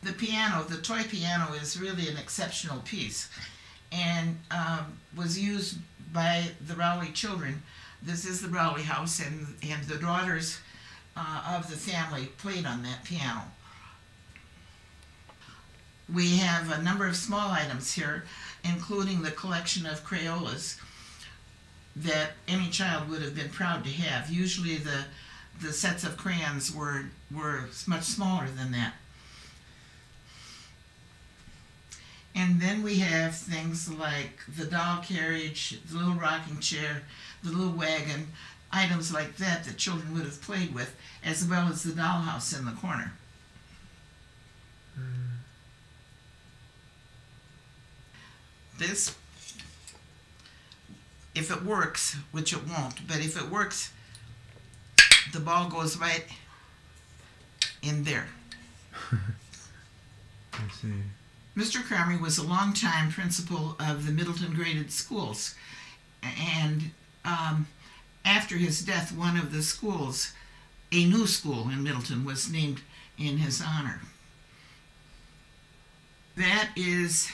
The piano, the toy piano, is really an exceptional piece, and was used by the Rowley children. This is the Rowley house, and the daughters of the family played on that piano. We have a number of small items here, including the collection of Crayolas that any child would have been proud to have. Usually the sets of crayons were much smaller than that. And then we have things like the doll carriage, the little rocking chair, the little wagon, items like that that children would have played with, as well as the dollhouse in the corner. This, if it works, which it won't, but if it works, the ball goes right in there. I see. Mr. Cromie was a longtime principal of the Middleton graded schools, and after his death, one of the schools, a new school in Middleton, was named in his honor. That is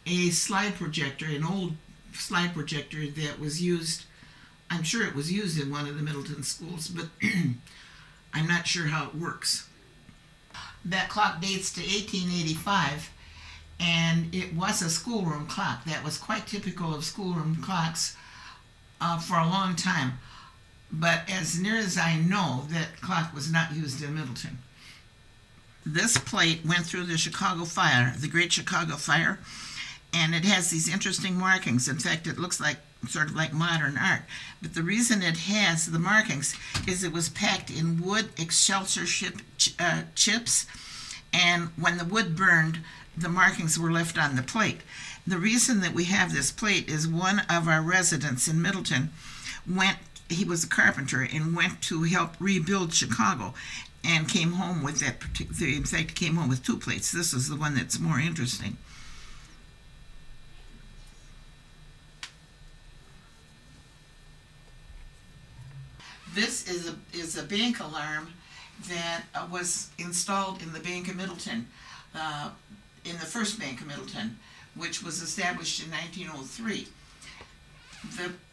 a slide projector, an old slide projector that was used, I'm sure it was used in one of the Middleton schools, but I'm not sure how it works. That clock dates to 1885, and it was a schoolroom clock. That was quite typical of schoolroom clocks for a long time. But as near as I know, that clock was not used in Middleton. This plate went through the Chicago fire, the Great Chicago Fire, and it has these interesting markings. In fact, it looks like sort of like modern art. But the reason it has the markings is it was packed in wood excelsior chips, and when the wood burned, the markings were left on the plate. The reason that we have this plate is one of our residents in Middleton he was a carpenter and went to help rebuild Chicago, and came home with that particular, in fact, came home with two plates. This is the one that's more interesting. This is a bank alarm that was installed in the Bank of Middleton, in the first Bank of Middleton, which was established in 1903.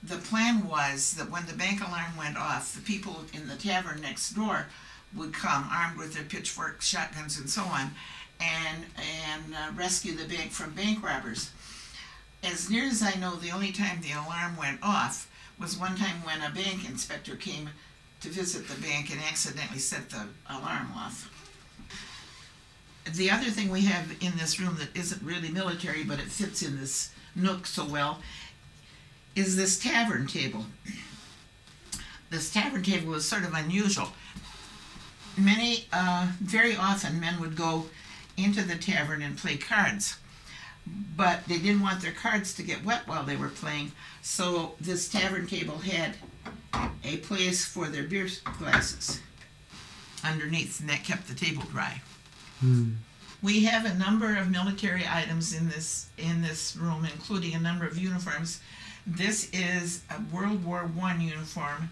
The plan was that when the bank alarm went off, the people in the tavern next door would come armed with their pitchforks, shotguns, and so on, and rescue the bank from bank robbers. As near as I know, the only time the alarm went off was one time when a bank inspector came to visit the bank and accidentally set the alarm off. The other thing we have in this room that isn't really military, but it fits in this nook so well, is this tavern table. This tavern table was sort of unusual. Very often men would go into the tavern and play cards, but they didn't want their cards to get wet while they were playing, so this tavern table had a place for their beer glasses underneath, and that kept the table dry. We have a number of military items in this room, including a number of uniforms. This is a World War I uniform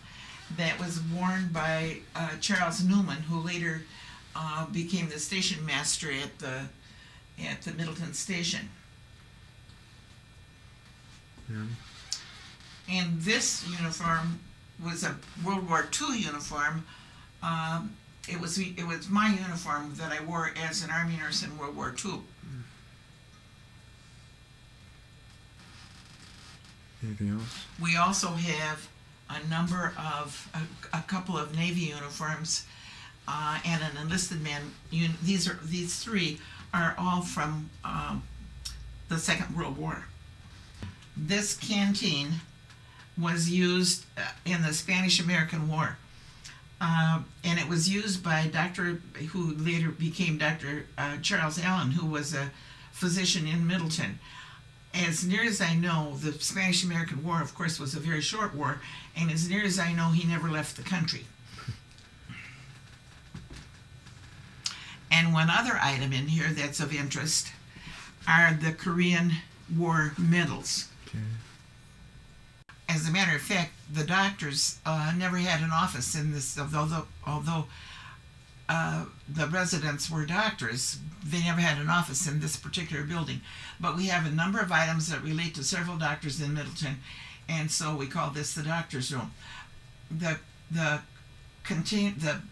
that was worn by Charles Newman, who later became the station master at the Middleton station. Yeah. And this uniform was a World War II uniform. It was my uniform that I wore as an Army nurse in World War II. Anything else? We also have a couple of Navy uniforms and an enlisted man. These three are all from the Second World War. This canteen was used in the Spanish-American War, and it was used by who later became Dr. Charles Allen, who was a physician in Middleton. As near as I know, the Spanish-American War, of course, was a very short war, and as near as I know, he never left the country. And one other item in here that's of interest are the Korean War medals. Okay. As a matter of fact, the doctors never had an office in this, although the residents were doctors, they never had an office in this particular building. But we have a number of items that relate to several doctors in Middleton, and so we call this the doctor's room. The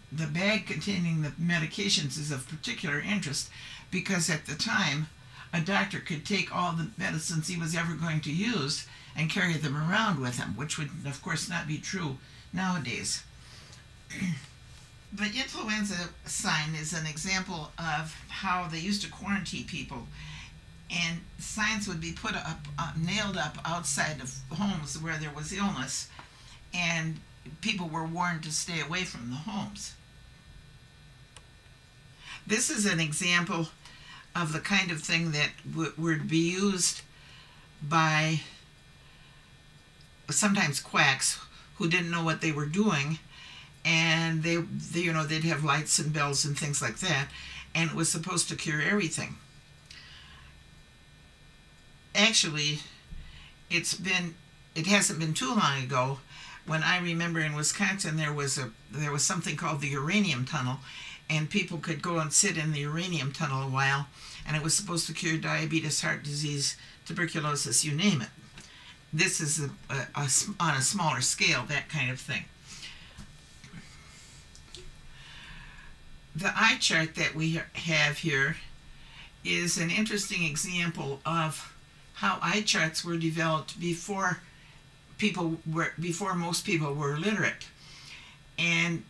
bag containing the medications is of particular interest because at the time a doctor could take all the medicines he was ever going to use and carry them around with him, which would of course not be true nowadays. The influenza sign is an example of how they used to quarantine people, and signs would be put up, nailed up outside of homes where there was illness, and people were warned to stay away from the homes. This is an example of the kind of thing that would be used by sometimes quacks who didn't know what they were doing, and they you know, they'd have lights and bells and things like that, and it was supposed to cure everything. Actually, it hasn't been too long ago when I remember in Wisconsin there was something called the uranium tunnel, and people could go and sit in the uranium tunnel a while, and it was supposed to cure diabetes, heart disease, tuberculosis, you name it. This is on a smaller scale, that kind of thing. The eye chart that we have here is an interesting example of how eye charts were developed before most people were literate. And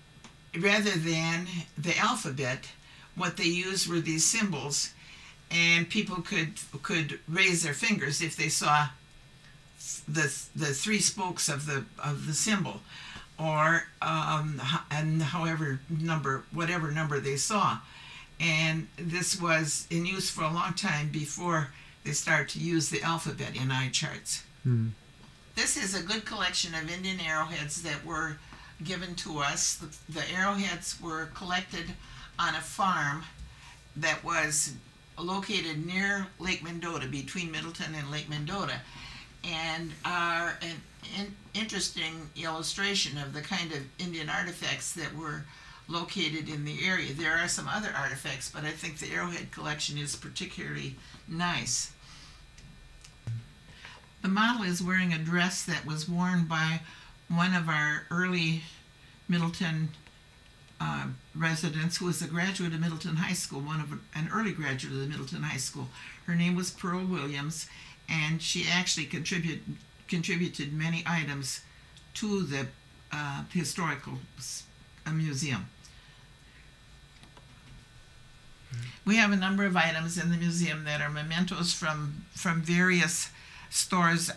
rather than the alphabet, what they used were these symbols, and people could raise their fingers if they saw the three spokes of the symbol, or and whatever number they saw. And this was in use for a long time before they started to use the alphabet in eye charts. This is a good collection of Indian arrowheads that were given to us. The arrowheads were collected on a farm that was located near Lake Mendota, between Middleton and Lake Mendota, and are an interesting illustration of the kind of Indian artifacts that were located in the area. There are some other artifacts, but I think the arrowhead collection is particularly nice. The model is wearing a dress that was worn by one of our early Middleton residents, who was a graduate of Middleton High School, an early graduate of the Middleton High School. Her name was Pearl Williams, and she actually contributed many items to the historical museum. We have a number of items in the museum that are mementos from various stores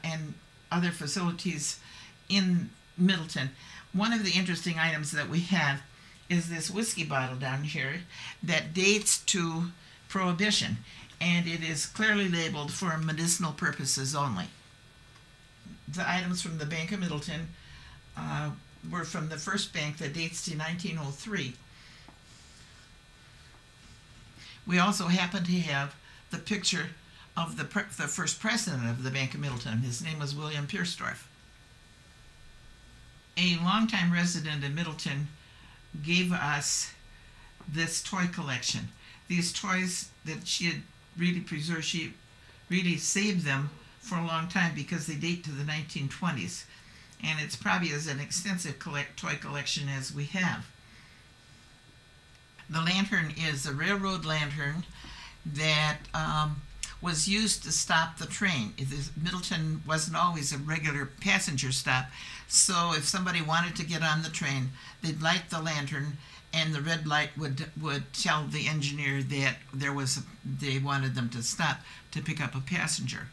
and other facilities in Middleton. One of the interesting items that we have is this whiskey bottle down here that dates to Prohibition, and it is clearly labeled for medicinal purposes only. The items from the Bank of Middleton were from the first bank that dates to 1903. We also happen to have the picture of the first president of the Bank of Middleton. His name was William Piersdorf. A longtime resident of Middleton gave us this toy collection. These toys that she had really preserved, she really saved them for a long time because they date to the 1920s. And it's probably as an extensive toy collection as we have. The lantern is a railroad lantern that was used to stop the train. Middleton wasn't always a regular passenger stop, so if somebody wanted to get on the train, they'd light the lantern, and the red light would tell the engineer that they wanted them to stop to pick up a passenger.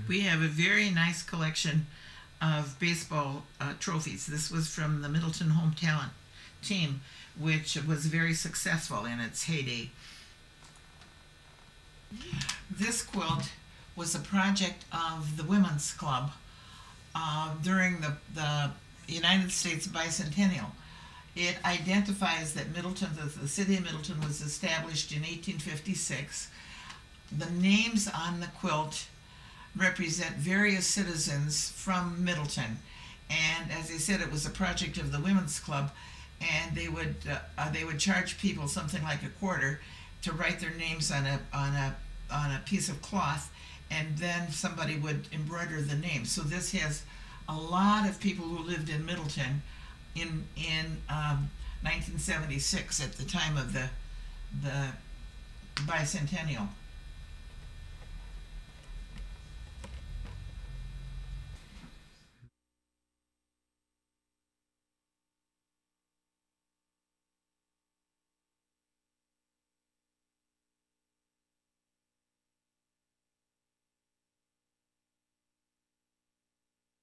We have a very nice collection of baseball trophies. This was from the Middleton Home Talent team, which was very successful in its heyday. This quilt was a project of the Women's Club during the United States Bicentennial. It identifies that Middleton, the city of Middleton, was established in 1856. The names on the quilt represent various citizens from Middleton, And as I said, it was a project of the Women's Club, and they would charge people something like a quarter to write their names on a piece of cloth, and then somebody would embroider the name. So this has a lot of people who lived in Middleton in 1976 at the time of the bicentennial.